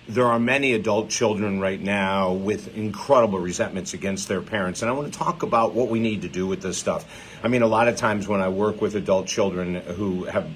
There are many adult children right now with incredible resentments against their parents. And I want to talk about what we need to do with this stuff. I mean, a lot of times when I work with adult children who have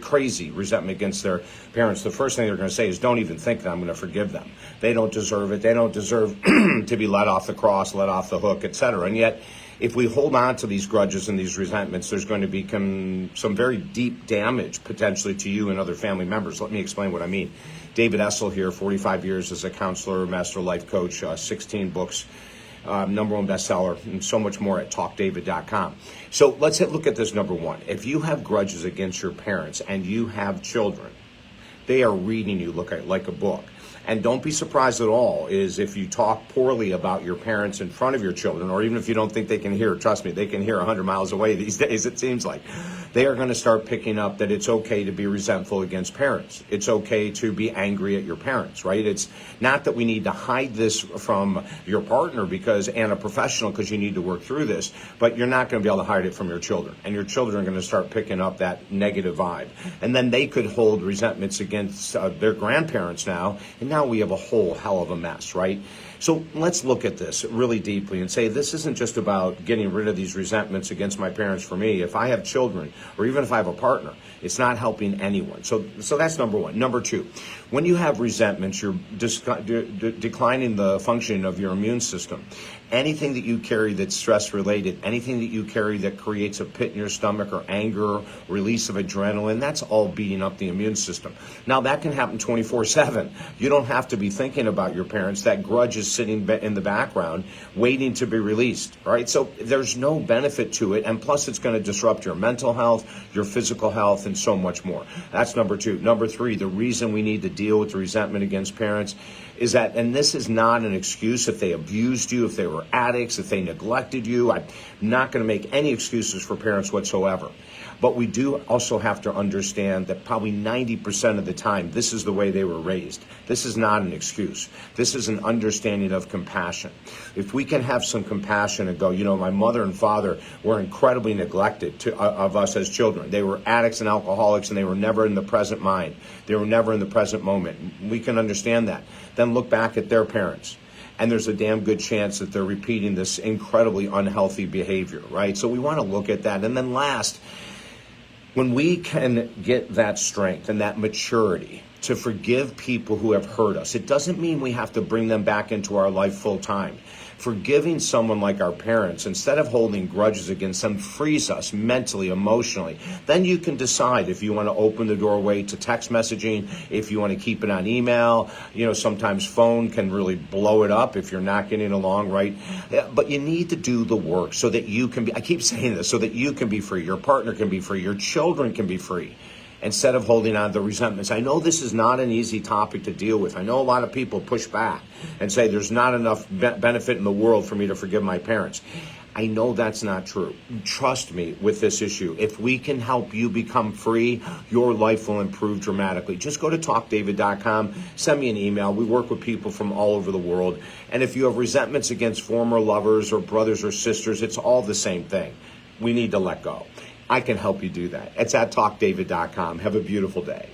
crazy resentment against their parents, the first thing they're going to say is, don't even think that I'm going to forgive them. They don't deserve it. They don't deserve to be let off the cross, let off the hook, etc. And yet, if we hold on to these grudges and these resentments, there's going to become some very deep damage potentially to you and other family members. Let me explain what I mean. David Essel here, 45 years as a counselor, master life coach, 16 books, number one bestseller, and so much more at talkdavid.com. So let's look at this number one. If you have grudges against your parents and you have children, they are reading you like a book. And don't be surprised at all is if you talk poorly about your parents in front of your children, or even if you don't think they can hear, trust me, they can hear 100 miles away these days, it seems like. They are going to start picking up that it's okay to be resentful against parents. It's okay to be angry at your parents, right? It's not that we need to hide this from your partner and a professional because you need to work through this, but you're not going to be able to hide it from your children. And your children are going to start picking up that negative vibe. And then they could hold resentments against their grandparents now, and now we have a whole hell of a mess, right? So let's look at this really deeply and say this isn't just about getting rid of these resentments against my parents for me. If I have children, or even if I have a partner, it's not helping anyone. So that's number one. Number two, when you have resentments, you're declining the functioning of your immune system. Anything that you carry that's stress-related, anything that you carry that creates a pit in your stomach or anger, release of adrenaline, that's all beating up the immune system. Now, that can happen 24/7. You don't have to be thinking about your parents. That grudge is sitting in the background waiting to be released, right? So there's no benefit to it, and plus it's going to disrupt your mental health, your physical health, and so much more. That's number two. Number three, the reason we need to deal with the resentment against parents is that, and this is not an excuse if they abused you, if they were addicts, if they neglected you. I'm not going to make any excuses for parents whatsoever. But we do also have to understand that probably 90% of the time, this is the way they were raised. This is not an excuse. This is an understanding of compassion. If we can have some compassion and go, my mother and father were incredibly neglected of us as children. They were addicts and alcoholics, and they were never in the present mind. They were never in the present moment. We can understand that. Then look back at their parents. And there's a damn good chance that they're repeating this incredibly unhealthy behavior, right? So we want to look at that. And then last, when we can get that strength and that maturity to forgive people who have hurt us, it doesn't mean we have to bring them back into our life full time. Forgiving someone like our parents, instead of holding grudges against them, frees us mentally, emotionally. Then you can decide if you want to open the doorway to text messaging, if you want to keep it on email. Sometimes phone can really blow it up if you're not getting along, right? But you need to do the work so that you can be, I keep saying this, so that you can be free, your partner can be free, your children can be free, instead of holding on to resentments. I know this is not an easy topic to deal with. I know a lot of people push back and say there's not enough benefit in the world for me to forgive my parents. I know that's not true. Trust me with this issue. If we can help you become free, your life will improve dramatically. Just go to talkdavid.com, send me an email. We work with people from all over the world. And if you have resentments against former lovers or brothers or sisters, it's all the same thing. We need to let go. I can help you do that. It's at talkdavid.com. Have a beautiful day.